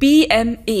PMA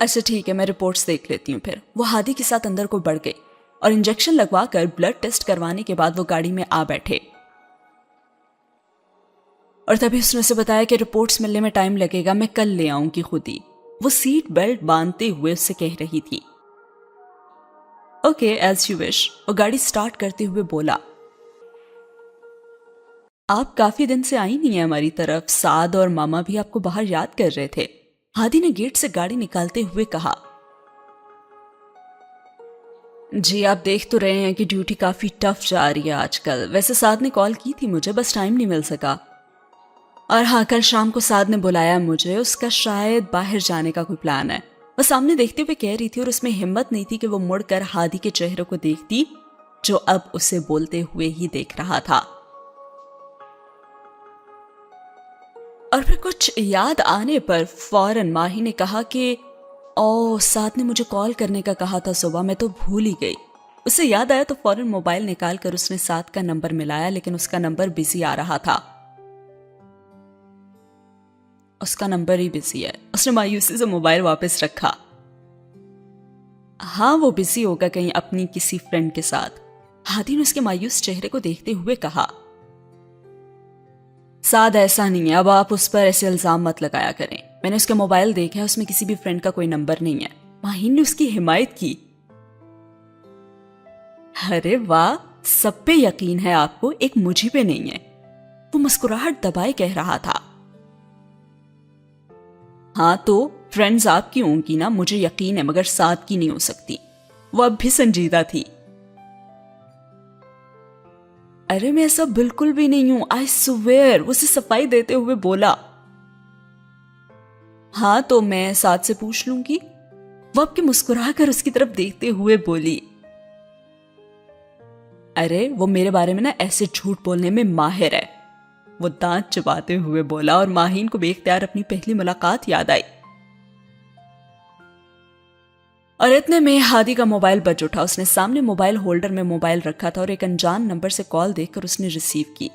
اچھا ٹھیک ہے، میں رپورٹس دیکھ لیتی ہوں. پھر وہ ہادی کے ساتھ اندر کو بڑھ گئی اور انجیکشن لگوا کر بلڈ ٹیسٹ کروانے کے بعد وہ گاڑی میں آ بیٹھے. اور تبھی اس نے اسے بتایا کہ رپورٹس ملنے میں ٹائم لگے گا، میں کل لے آؤں گی خود ہی. وہ سیٹ بیلٹ باندھتے ہوئے اس سے کہہ رہی تھی. Okay as you wish. وہ گاڑی سٹارٹ کرتے ہوئے بولا. آپ کافی دن سے آئی نہیں ہیں ہماری طرف، سعد اور ماما بھی آپ کو باہر یاد کر رہے تھے. ہادی نے گیٹ سے گاڑی نکالتے ہوئے کہا. جی آپ دیکھ تو رہے ہیں کہ ڈیوٹی کافی ٹف جا رہی ہے آج کل. ویسے سعد نے کال کی تھی مجھے، بس ٹائم نہیں مل سکا. اور ہاں کل شام کو سعد نے بلایا مجھے، اس کا شاید باہر جانے کا کوئی پلان ہے. وہ سامنے دیکھتے ہوئے کہہ رہی تھی اور اس میں ہمت نہیں تھی کہ وہ مڑ کر ہادی کے چہرے کو دیکھتی جو اب اسے بولتے ہوئے ہی دیکھ رہا تھا. اور پھر کچھ یاد آنے پر فوراً ماہی نے کہا کہ سعد نے مجھے کال کرنے کا کہا تھا صبح، میں تو بھول ہی گئی. اسے یاد آیا تو فوراً موبائل نکال کر اس نے سعد کا نمبر ملایا، لیکن اس کا نمبر بزی آ رہا تھا. اس کا نمبر ہی بزی ہے. اس نے مایوسی سے موبائل واپس رکھا. ہاں وہ بزی ہوگا کہیں اپنی کسی فرینڈ کے ساتھ. ہادی نے اس کے مایوس چہرے کو دیکھتے ہوئے کہا. سعد ایسا نہیں ہے، اب آپ اس پر ایسے الزام مت لگایا کریں. میں نے اس کے موبائل دیکھا ہے، اس میں کسی بھی فرینڈ کا کوئی نمبر نہیں ہے. ماہین نے اس کی حمایت کی. ارے واہ، سب پہ یقین ہے آپ کو، ایک مجھے پہ نہیں ہے. وہ مسکراہٹ دبائے کہہ رہا تھا. ہاں تو فرینڈز آپ کی ہوں گی نا، مجھے یقین ہے، مگر سعد کی نہیں ہو سکتی. وہ اب بھی سنجیدہ تھی. ارے میں ایسا بالکل بھی نہیں ہوں، آئی سویئر. اسے صفائی دیتے ہوئے بولا. ہاں تو میں سعد سے پوچھ لوں گی. وہ اب کے مسکرا کر اس کی طرف دیکھتے ہوئے بولی. ارے وہ میرے بارے میں نا ایسے جھوٹ بولنے میں ماہر ہے. وہ دانت چباتے ہوئے بولا اور ماہین کو بے اختیار اپنی پہلی ملاقات یاد آئی. اور اتنے میں ہادی کا موبائل بج اٹھا. اس نے سامنے موبائل ہولڈر میں موبائل رکھا تھا اور ایک انجان نمبر سے کال دیکھ کر اس نے ریسیو کی.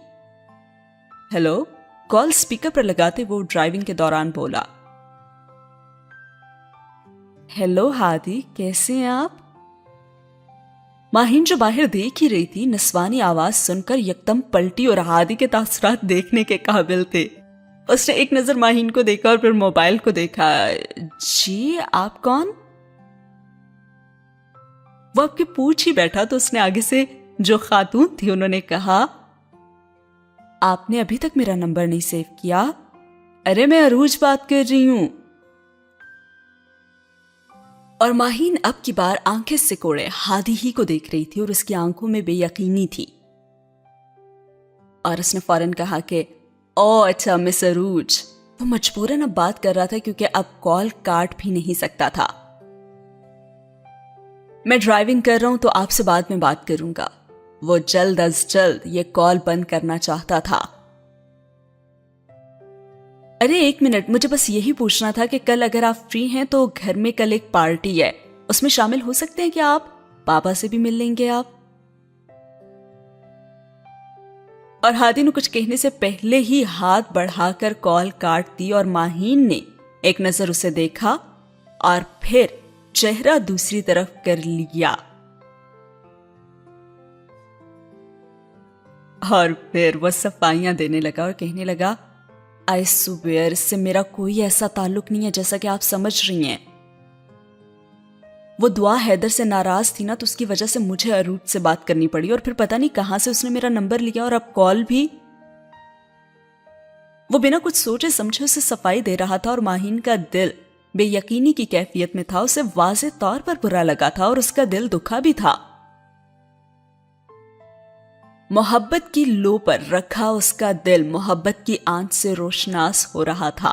ہیلو. کال سپیکر پر لگاتے وہ ڈرائیونگ کے دوران بولا. ہیلو ہادی، کیسے ہیں آپ؟ ماہین جو باہر دیکھ ہی رہی تھی، نسوانی آواز سن کر یکدم پلٹی اور ہادی کے تاثرات دیکھنے کے قابل تھے. اس نے ایک نظر ماہین کو دیکھا اور پھر موبائل کو دیکھا. جی آپ کون؟ وہ آپ کے پوچھ ہی بیٹھا تو اس نے آگے سے جو خاتون تھی انہوں نے کہا. آپ نے ابھی تک میرا نمبر نہیں سیو کیا؟ ارے میں عروج بات کر رہی ہوں. اور ماہین اب کی بار آنکھیں سکوڑے ہادی ہی کو دیکھ رہی تھی اور اس کی آنکھوں میں بے یقینی تھی. اور اس نے فوراً کہا کہ اچھا مس عروج. وہ مجبوراً اب بات کر رہا تھا کیونکہ اب کال کاٹ بھی نہیں سکتا تھا. میں ڈرائیونگ کر رہا ہوں تو آپ سے بعد میں بات کروں گا. وہ جلد از جلد یہ کال بند کرنا چاہتا تھا. ارے ایک منٹ، مجھے بس یہی پوچھنا تھا کہ کل اگر آپ فری ہیں تو گھر میں کل ایک پارٹی ہے، اس میں شامل ہو سکتے ہیں کیا آپ؟ پاپا سے بھی مل لیں گے آپ. اور ہادی نے کچھ کہنے سے پہلے ہی ہاتھ بڑھا کر کال کاٹ دی اور ماہین نے ایک نظر اسے دیکھا اور پھر چہرہ دوسری طرف کر لیا. اور پھر وہ صفائیاں دینے لگا اور کہنے لگا. آئی سویئر اس سے میرا کوئی ایسا تعلق نہیں ہے جیسا کہ آپ سمجھ رہی ہیں. وہ دعا حیدر سے ناراض تھی نا، تو اس کی وجہ سے مجھے عروج سے بات کرنی پڑی اور پھر پتہ نہیں کہاں سے اس نے میرا نمبر لیا اور اب کال بھی. وہ بنا کچھ سوچے سمجھے اسے صفائی دے رہا تھا اور ماہین کا دل بے یقینی کی کیفیت میں تھا. اسے واضح طور پر برا لگا تھا اور اس کا دل دکھا بھی تھا. محبت کی لو پر رکھا اس کا دل محبت کی آنچ سے روشناس ہو رہا تھا.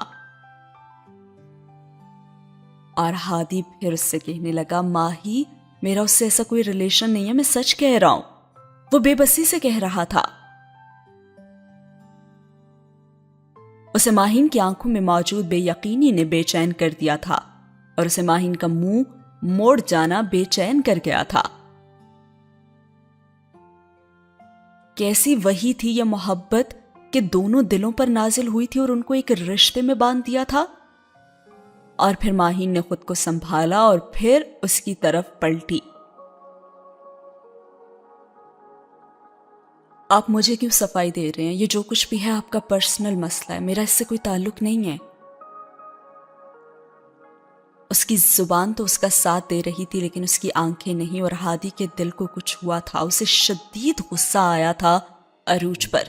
اور ہادی پھر اس سے کہنے لگا. ماہی میرا اس سے ایسا کوئی ریلیشن نہیں ہے، میں سچ کہہ رہا ہوں. وہ بے بسی سے کہہ رہا تھا. اسے ماہین کی آنکھوں میں موجود بے یقینی نے بے چین کر دیا تھا اور اسے ماہین کا منہ موڑ جانا بے چین کر گیا تھا. کیسی وہی تھی یہ محبت کہ دونوں دلوں پر نازل ہوئی تھی اور ان کو ایک رشتے میں باندھ دیا تھا. اور پھر ماہین نے خود کو سنبھالا اور پھر اس کی طرف پلٹی. آپ مجھے کیوں صفائی دے رہے ہیں؟ یہ جو کچھ بھی ہے آپ کا پرسنل مسئلہ ہے، میرا اس سے کوئی تعلق نہیں ہے. اس کی زبان تو اس کا ساتھ دے رہی تھی لیکن اس کی آنکھیں نہیں، اور ہادی کے دل کو کچھ ہوا تھا. اسے شدید غصہ آیا تھا عروج پر.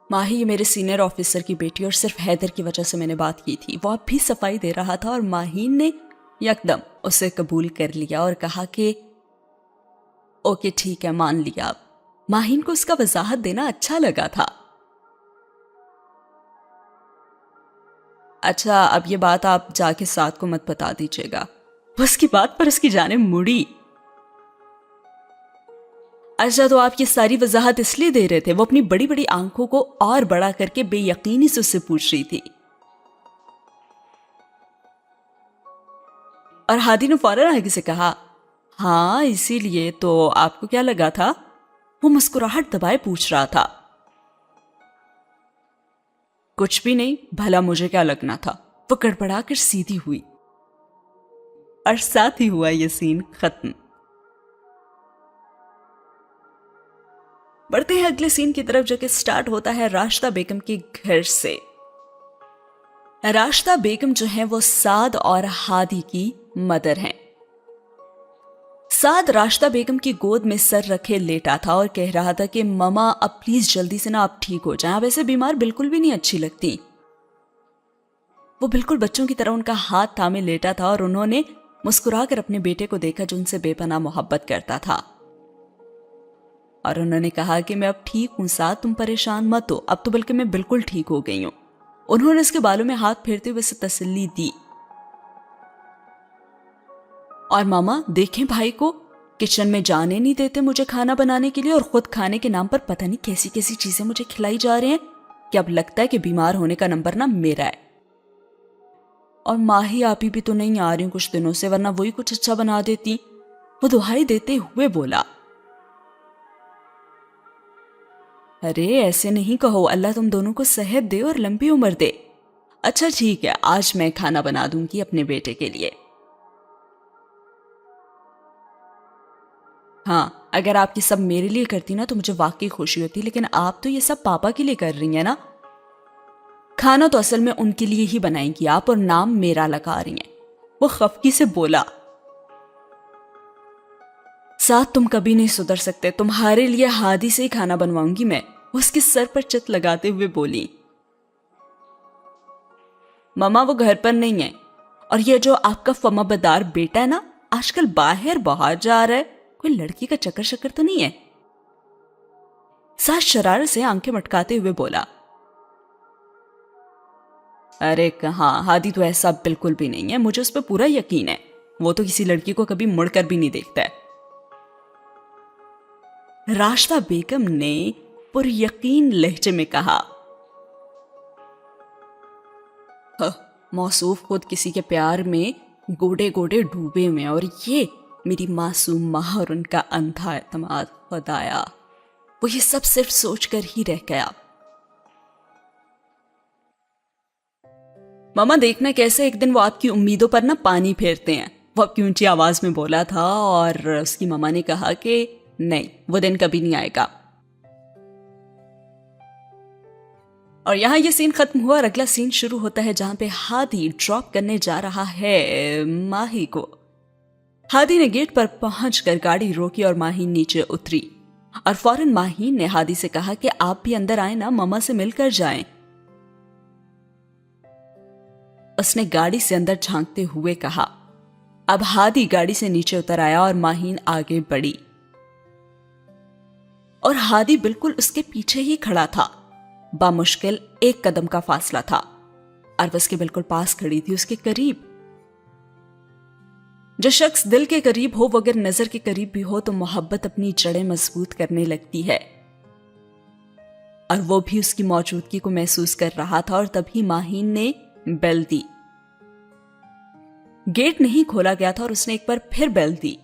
ماہی یہ میرے سینئر آفیسر کی بیٹی اور صرف حیدر کی وجہ سے میں نے بات کی تھی. وہ اب بھی صفائی دے رہا تھا اور ماہین نے یکدم اسے قبول کر لیا اور کہا کہ اوکے ٹھیک ہے، مان لیا. اب ماہین کو اس کا وضاحت دینا اچھا لگا تھا. اچھا اب یہ بات آپ جا کے ساتھ کو مت بتا دیجیے گا. وہ اس کی بات پر اس کی جانب مڑی. اچھا تو آپ یہ ساری وضاحت اس لیے دے رہے تھے؟ وہ اپنی بڑی بڑی آنکھوں کو اور بڑا کر کے بے یقینی سے اس سے پوچھ رہی تھی. اور ہادی نے فوراً آگے سے کہا ہاں اسی لیے. تو آپ کو کیا لگا تھا؟ وہ مسکراہٹ دبائے پوچھ رہا تھا. کچھ بھی نہیں، بھلا مجھے کیا لگنا تھا. وہ گڑبڑا کر سیدھی ہوئی اور ساتھ ہی ہوا یہ سین ختم. بڑھتے ہیں اگلے سین کی طرف جو کہ سٹارٹ ہوتا ہے راشدہ بیگم کے گھر سے. راشدہ بیگم جو ہیں وہ سعد اور ہادی کی مدر ہیں. سعد راشدہ بیگم کی گود میں سر رکھے لیٹا تھا اور کہہ رہا تھا کہ ماما اب پلیز جلدی سے نا آپ ٹھیک ہو جائیں، آپ ایسے بیمار بالکل بھی نہیں اچھی لگتی. وہ بالکل بچوں کی طرح ان کا ہاتھ تھامے لیٹا تھا اور انہوں نے مسکرا کر اپنے بیٹے کو دیکھا جو ان سے بے پناہ محبت کرتا تھا. اور انہوں نے کہا کہ میں اب ٹھیک ہوں سعد، تم پریشان مت ہو، اب تو بلکہ میں بالکل ٹھیک ہو گئی ہوں. انہوں نے اس کے بالوں میں ہاتھ پھیرتے ہوئے اسے تسلی دی. اور ماما دیکھیں بھائی کو کچن میں جانے نہیں دیتے مجھے کھانا بنانے کے لیے، اور خود کھانے کے نام پر پتہ نہیں کیسی کیسی چیزیں مجھے کھلائی جا رہے ہیں کہ اب لگتا ہے کہ بیمار ہونے کا نمبر نا میرا ہے. اور ماہی آپی بھی تو نہیں آ رہی ہوں کچھ دنوں سے، ورنہ وہی کچھ اچھا بنا دیتی. وہ دہائی دیتے ہوئے بولا ارے ایسے نہیں کہو، اللہ تم دونوں کو صحت دے اور لمبی عمر دے. اچھا ٹھیک ہے، آج میں کھانا بنا دوں گی اپنے بیٹے کے لیے. ہاں اگر آپ یہ سب میرے لیے کرتی نا تو مجھے واقعی خوشی ہوتی، لیکن آپ تو یہ سب پاپا کے لیے کر رہی ہیں نا. کھانا تو اصل میں ان کے لیے ہی بنائیں گی آپ، اور نام میرا لگا رہی ہیں. وہ خفگی سے بولا ساتھ تم کبھی نہیں سدھر سکتے، تمہارے لیے ہادی سے ہی کھانا بنواؤں گی میں. وہ اس کے سر پر چت لگاتے ہوئے بولی ماما وہ گھر پر نہیں ہے، اور یہ جو آپ کا فما بدار بیٹا ہے نا آج کل باہر جا رہا ہے، کوئی لڑکی کا چکر شکر تو نہیں ہے. ساس شرارت سے آنکھیں مٹکاتے ہوئے بولا ارے کہاں، ہادی تو ایسا بالکل بھی نہیں ہے، مجھے اس پہ پورا یقین ہے. وہ تو کسی لڑکی کو کبھی مڑ کر بھی نہیں دیکھتا ہے. راشدہ بیگم نے پر یقین لہجے میں کہا موصوف خود کسی کے پیار میں گوڑے گوڑے ڈوبے ہوئے، اور یہ میری معصوم ماں اور ان کا اندھا اعتماد. خدایا وہ یہ سب صرف سوچ کر ہی رہ گیا. ماما دیکھنا کیسے ایک دن وہ آپ کی امیدوں پر نا پانی پھیرتے ہیں. وہ آپ کی اونچی آواز میں بولا تھا، اور اس کی ماما نے کہا کہ نہیں وہ دن کبھی نہیں آئے گا. اور یہاں یہ سین ختم ہوا اور اگلا سین شروع ہوتا ہے جہاں پہ ہادی ڈراپ کرنے جا رہا ہے ماہی کو. ہادی نے گیٹ پر پہنچ کر گاڑی روکی اور ماہی نیچے اتری، اور فوراً ماہی نے ہادی سے کہا کہ آپ بھی اندر آئیں نا، ماما سے مل کر جائیں. اس نے گاڑی سے اندر جھانکتے ہوئے کہا. اب ہادی گاڑی سے نیچے اتر آیا اور ماہین آگے بڑھی، اور ہادی بالکل اس کے پیچھے ہی کھڑا تھا. بامشکل 1 قدم کا فاصلہ تھا، اور وہ اس کے بالکل پاس کھڑی تھی، اس کے قریب. جو شخص دل کے قریب ہو وہ اگر نظر کے قریب بھی ہو تو محبت اپنی جڑیں مضبوط کرنے لگتی ہے. اور وہ بھی اس کی موجودگی کو محسوس کر رہا تھا. اور تبھی ماہین نے بیل دی. گیٹ نہیں کھولا گیا تھا اور اس نے ایک بار پھر بیل دی.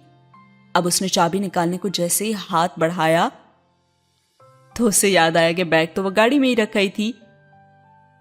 اب اس نے چابی نکالنے کو جیسے ہی ہاتھ بڑھایا تو اسے یاد آیا کہ بیگ تو وہ گاڑی میں ہی رکھا ہی تھی.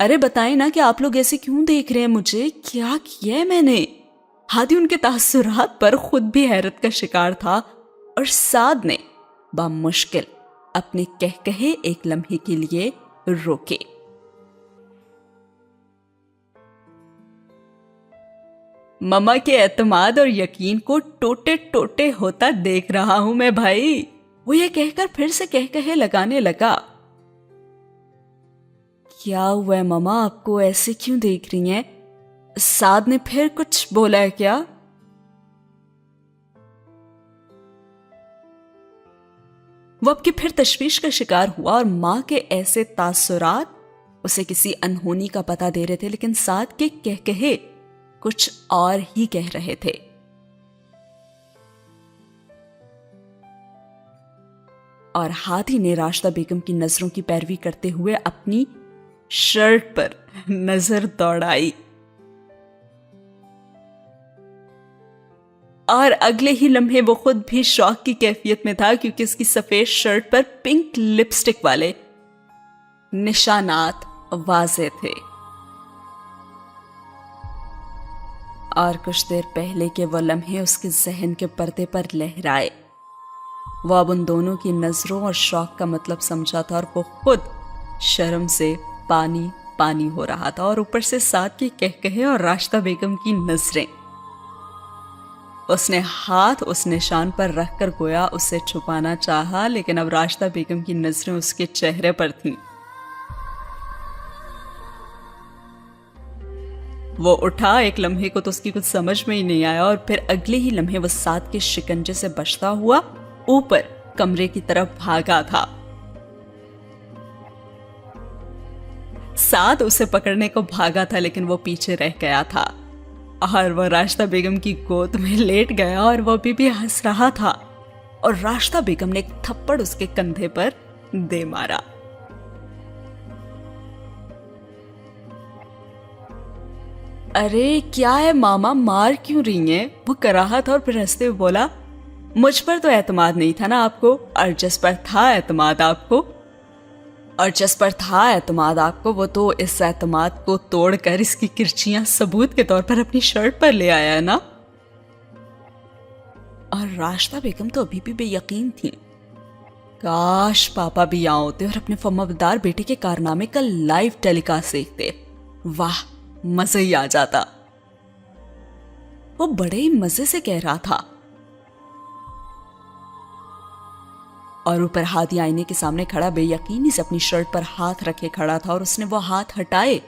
ارے بتائیں نا کہ آپ لوگ ایسے کیوں دیکھ رہے ہیں مجھے، کیا کیا ہے میں نے؟ ہادی ان کے تاثرات پر خود بھی حیرت کا شکار تھا اور سعد نے بامشکل اپنے کہے ایک لمحے کے لیے روکے۔ مما کے اعتماد اور یقین کو ٹوٹے ٹوٹے ہوتا دیکھ رہا ہوں میں بھائی، وہ یہ کہہ کر پھر سے کہے لگانے لگا۔ کیا ہوا ہے مما، آپ کو ایسے کیوں دیکھ رہی ہیں؟ سعد نے پھر کچھ بولا ہے کیا؟ وہ اب کی پھر تشویش کا شکار ہوا اور ماں کے ایسے تاثرات اسے کسی انہونی کا پتہ دے رہے تھے، لیکن سعد کے کہے کچھ اور ہی کہہ رہے تھے۔ اور ہادی نے راشدہ بیگم کی نظروں کی پیروی کرتے ہوئے اپنی شرٹ پر نظر دوڑائی اور اگلے ہی لمحے وہ خود بھی شوق کی کیفیت میں تھا، کیونکہ اس کی سفید شرٹ پر پنک لپسٹک والے نشانات واضح تھے۔ اور کچھ دیر پہلے کے وہ لمحے اس کے ذہن کے پردے پر لہرائے۔ وہ اب ان دونوں کی نظروں اور شوق کا مطلب سمجھا تھا، اور وہ خود شرم سے پانی پانی ہو رہا تھا، اور اوپر سے سعد کے کہے اور راشدہ بیگم کی نظریں۔ اس نے ہاتھ اس نشان پر رکھ کر گویا اسے چھپانا چاہا، لیکن اب راشدہ بیگم کی نظریں اس کے چہرے پر تھیں۔ وہ اٹھا، ایک لمحے کو تو اس کی کچھ سمجھ میں ہی نہیں آیا، اور پھر اگلے ہی لمحے وہ سعد کے شکنجے سے بچتا ہوا اوپر کمرے کی طرف بھاگا تھا۔ سعد اسے پکڑنے کو بھاگا تھا، لیکن وہ پیچھے رہ گیا تھا، اور وہ راشدہ بیگم کی گود میں لیٹ گیا، اور وہ بھی ہنس رہا تھا، اور راشدہ بیگم نے ایک تھپڑ اس کے کندھے پر دے مارا۔ ارے کیا ہے ماما، مار کیوں رہی ہیں؟ وہ کر رہا تھا، اور پھر ہنستے ہوئے بولا، مجھ پر تو اعتماد نہیں تھا نا آپ کو، اور جس پر تھا اعتماد آپ کو وہ تو اس اعتماد کو توڑ کر اس کی کرچیاں ثبوت کے طور پر اپنی شرٹ پر لے آیا ہے نا۔ اور راشدہ بیگم تو ابھی بھی بے یقین تھی۔ کاش پاپا بھی یہاں ہوتے اور اپنے فرمانبردار بیٹے کے کارنامے کا لائیو ٹیلی کاسٹ دیکھتے، واہ مزہ ہی آ جاتا۔ وہ بڑے ہی مزے سے کہہ رہا تھا، اور اوپر ہادی آئینے کے سامنے کھڑا بے یقینی سے اپنی شرٹ پر ہاتھ رکھے کھڑا تھا، اور اس نے وہ ہاتھ ہٹائے،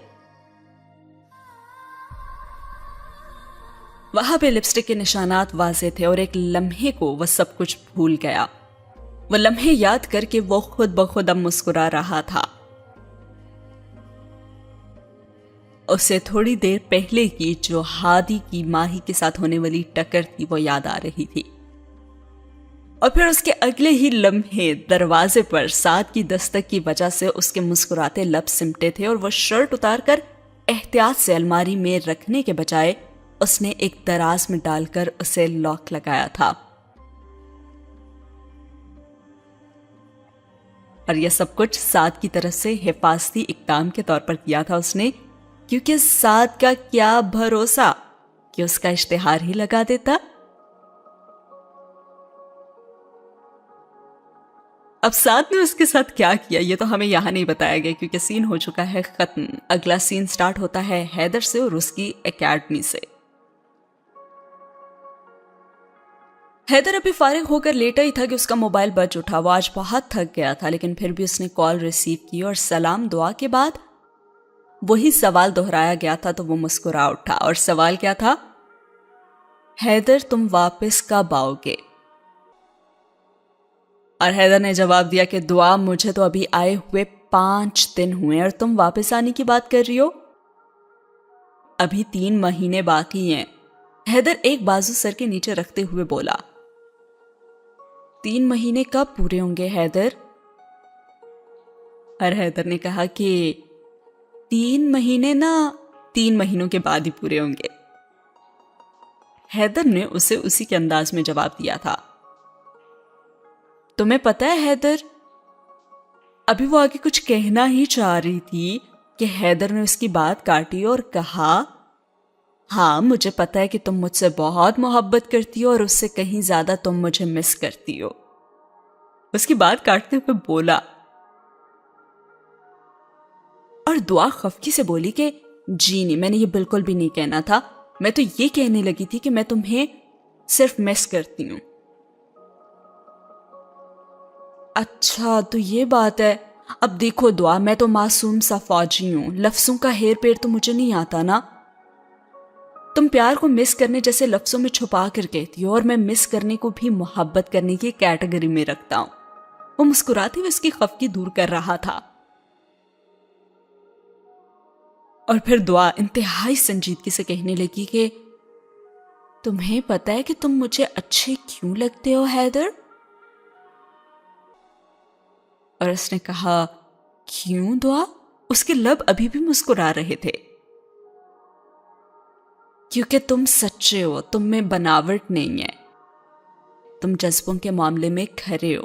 وہاں پہ لپسٹک کے نشانات واضح تھے، اور ایک لمحے کو وہ سب کچھ بھول گیا۔ وہ لمحے یاد کر کے وہ خود بخود اب مسکرا رہا تھا۔ اسے تھوڑی دیر پہلے کی جو ہادی کی ماہی کے ساتھ ہونے والی ٹکر تھی وہ یاد آ رہی تھی، اور پھر اس کے اگلے ہی لمحے دروازے پر سعد کی دستک کی وجہ سے اس کے مسکراتے لب سمٹے تھے، اور وہ شرٹ اتار کر احتیاط سے الماری میں رکھنے کے بجائے اس نے ایک دراز میں ڈال کر اسے لاک لگایا تھا۔ اور یہ سب کچھ سعد کی طرف سے حفاظتی اقدام کے طور پر کیا تھا اس نے، کیونکہ سعد کا کیا بھروسہ کہ اس کا اشتہار ہی لگا دیتا۔ اب سعد نے اس کے ساتھ کیا کیا یہ تو ہمیں یہاں نہیں بتایا گیا، کیونکہ سین ہو چکا ہے ختم۔ اگلا سین سٹارٹ ہوتا ہے حیدر سے اور اس کی اکیڈمی سے۔ حیدر ابھی فارغ ہو کر لیٹا ہی تھا کہ اس کا موبائل بج اٹھا۔ وہ آج بہت تھک گیا تھا، لیکن پھر بھی اس نے کال ریسیو کی، اور سلام دعا کے بعد وہی سوال دہرایا گیا تھا تو وہ مسکرا اٹھا۔ اور سوال کیا تھا؟ حیدر تم واپس کب آؤ گے؟ اور حیدر نے جواب دیا کہ دعا مجھے تو ابھی آئے ہوئے 5 دن ہوئے، اور تم واپس آنے کی بات کر رہی ہو؟ ابھی 3 مہینے باقی ہیں۔ حیدر ایک بازو سر کے نیچے رکھتے ہوئے بولا۔ 3 مہینے کب پورے ہوں گے حیدر؟ اور حیدر نے کہا کہ 3 مہینے نا 3 مہینوں کے بعد ہی پورے ہوں گے۔ حیدر نے اسے اسی کے انداز میں جواب دیا تھا۔ تمہیں پتہ ہے حیدر، ابھی وہ آگے کچھ کہنا ہی چاہ رہی تھی کہ حیدر نے اس کی بات کاٹی اور کہا، ہاں مجھے پتا ہے کہ تم مجھ سے بہت محبت کرتی ہو اور اس سے کہیں زیادہ تم مجھے مس کرتی ہو۔ اس کی بات کاٹتے ہوئے بولا، اور دعا خفگی سے بولی کہ جی نہیں، میں نے یہ بالکل بھی نہیں کہنا تھا، میں تو یہ کہنے لگی تھی کہ میں تمہیں صرف مس کرتی ہوں۔ اچھا تو یہ بات ہے۔ اب دیکھو دعا، میں تو معصوم سا فوجی ہوں، لفظوں کا ہیر پیر تو مجھے نہیں آتا نا۔ تم پیار کو مس کرنے جیسے لفظوں میں چھپا کر کہتی ہو، اور میں مس کرنے کو بھی محبت کرنے کی کیٹیگری میں رکھتا ہوں۔ وہ مسکراتے ہوئے اس کی خفگی دور کر رہا تھا، اور پھر دعا انتہائی سنجیدگی سے کہنے لگی کہ تمہیں پتہ ہے کہ تم مجھے اچھے کیوں لگتے ہو حیدر؟ اور اس نے کہا، کیوں دعا؟ اس کے لب ابھی بھی مسکرا رہے تھے۔ کیونکہ تم سچے ہو، تم میں بناوٹ نہیں ہے، تم جذبوں کے معاملے میں کھرے ہو،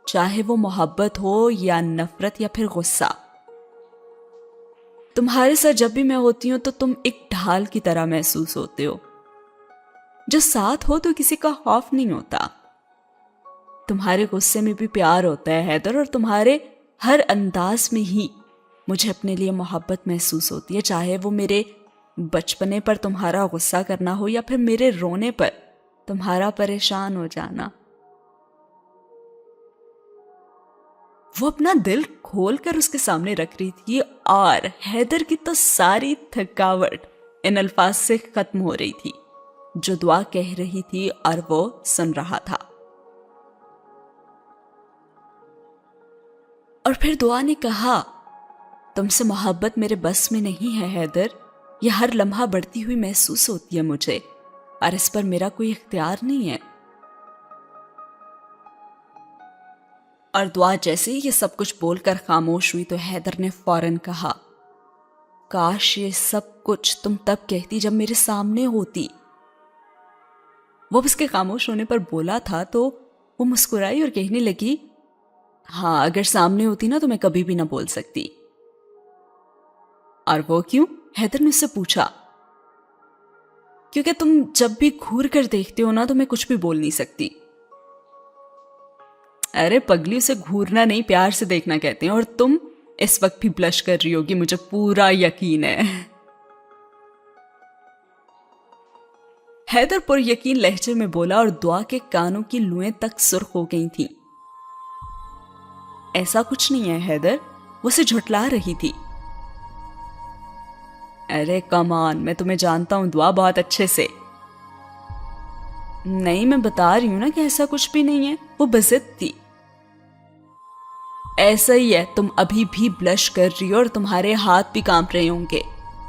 چاہے وہ محبت ہو یا نفرت یا پھر غصہ۔ تمہارے ساتھ جب بھی میں ہوتی ہوں تو تم ایک ڈھال کی طرح محسوس ہوتے ہو، جو ساتھ ہو تو کسی کا خوف نہیں ہوتا۔ تمہارے غصے میں بھی پیار ہوتا ہے حیدر، اور تمہارے ہر انداز میں ہی مجھے اپنے لیے محبت محسوس ہوتی ہے، چاہے وہ میرے بچپنے پر تمہارا غصہ کرنا ہو یا پھر میرے رونے پر تمہارا پریشان ہو جانا۔ وہ اپنا دل کھول کر اس کے سامنے رکھ رہی تھی، اور حیدر کی تو ساری تھکاوٹ ان الفاظ سے ختم ہو رہی تھی جو دعا کہہ رہی تھی اور وہ سن رہا تھا۔ اور پھر دعا نے کہا، تم سے محبت میرے بس میں نہیں ہے حیدر، یہ ہر لمحہ بڑھتی ہوئی محسوس ہوتی ہے مجھے، اور اس پر میرا کوئی اختیار نہیں ہے۔ اور دعا جیسے ہی یہ سب کچھ بول کر خاموش ہوئی تو حیدر نے فوراً کہا، کاش یہ سب کچھ تم تب کہتی جب میرے سامنے ہوتی۔ وہ اس کے خاموش ہونے پر بولا تھا تو وہ مسکرائی اور کہنے لگی، ہاں اگر سامنے ہوتی نا تو میں کبھی بھی نہ بول سکتی۔ اور وہ کیوں؟ حیدر نے اس سے پوچھا۔ کیونکہ تم جب بھی گھور کر دیکھتے ہو نا تو میں کچھ بھی بول نہیں سکتی۔ ارے پگلی، اسے گھورنا نہیں پیار سے دیکھنا کہتے ہیں، اور تم اس وقت بھی بلش کر رہی ہوگی، مجھے پورا یقین ہے۔ حیدر پر یقین لہجے میں بولا، اور دعا کے کانوں کی لوئیں تک سرخ ہو گئی تھیں۔ ایسا کچھ نہیں ہے حیدر، وہ اسے جھٹلا رہی تھی۔ ارے کمان، میں تمہیں جانتا ہوں دعا بہت اچھے سے۔ نہیں، میں بتا رہی ہوں نا کہ ایسا کچھ بھی نہیں ہے، وہ بضد تھی۔ ایسا ہی ہے، تم ابھی بھی بلش کر رہی ہو اور تمہارے ہاتھ بھی کانپ رہے ہوں گے۔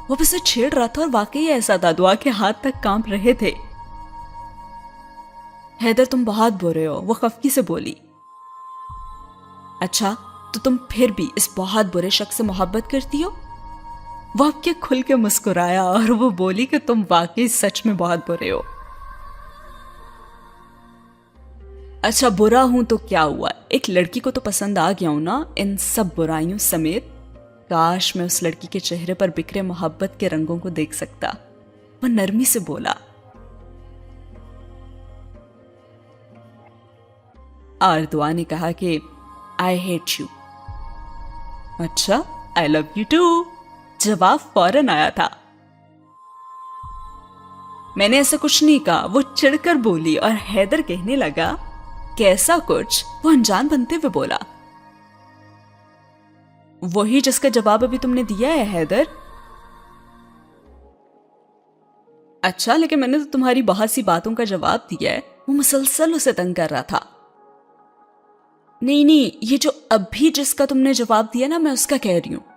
وہ اسے چھیڑ رہا تھا اور واقعی ایسا تھا، دعا کے ہاتھ تک کانپ رہے تھے۔ حیدر تم بہت برے ہو، وہ خفگی سے بولی۔ اچھا تو تم پھر بھی اس بہت برے شخص سے محبت کرتی ہو؟ وہ اب کے کھل کے مسکرایا اور وہ بولی کہ تم واقعی سچ میں بہت برے ہو۔ اچھا برا ہوں تو کیا ہوا، ایک لڑکی کو تو پسند آ گیا ہوں نا ان سب برائیوں سمیت۔ کاش میں اس لڑکی کے چہرے پر بکھرے محبت کے رنگوں کو دیکھ سکتا۔ وہ نرمی سے بولا۔ اور دعا نے کہا کہ I hate you۔ اچھا I love you too، جواب فوراً آیا تھا۔ میں نے ایسا کچھ نہیں کہا، وہ چڑھ کر بولی، اور حیدر کہنے لگا، کیسا کچھ؟ وہ انجان بنتے ہوئے بولا، وہی جس کا جواب ابھی تم نے دیا ہے حیدر۔ اچھا لیکن میں نے تو تمہاری بہت سی باتوں کا جواب دیا ہے۔ وہ مسلسل اسے تنگ کر رہا تھا۔ نہیں، یہ جو ابھی جس کا تم نے جواب دیا نا، میں اس کا کہہ رہی ہوں۔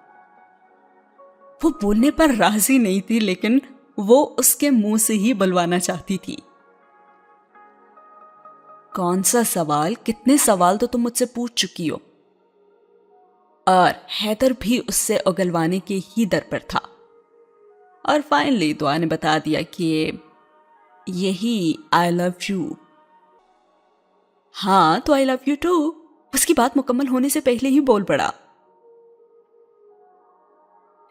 وہ بولنے پر راضی نہیں تھی، لیکن وہ اس کے منہ سے ہی بلوانا چاہتی تھی۔ کون سا سوال؟ کتنے سوال تو تم مجھ سے پوچھ چکی ہو۔ اور حیدر بھی اس سے اگلوانے کے ہی در پر تھا، اور فائنلی دعا نے بتا دیا کہ یہی I love you۔ ہاں تو I love you too۔ اس کی بات مکمل ہونے سے پہلے ہی بول پڑا۔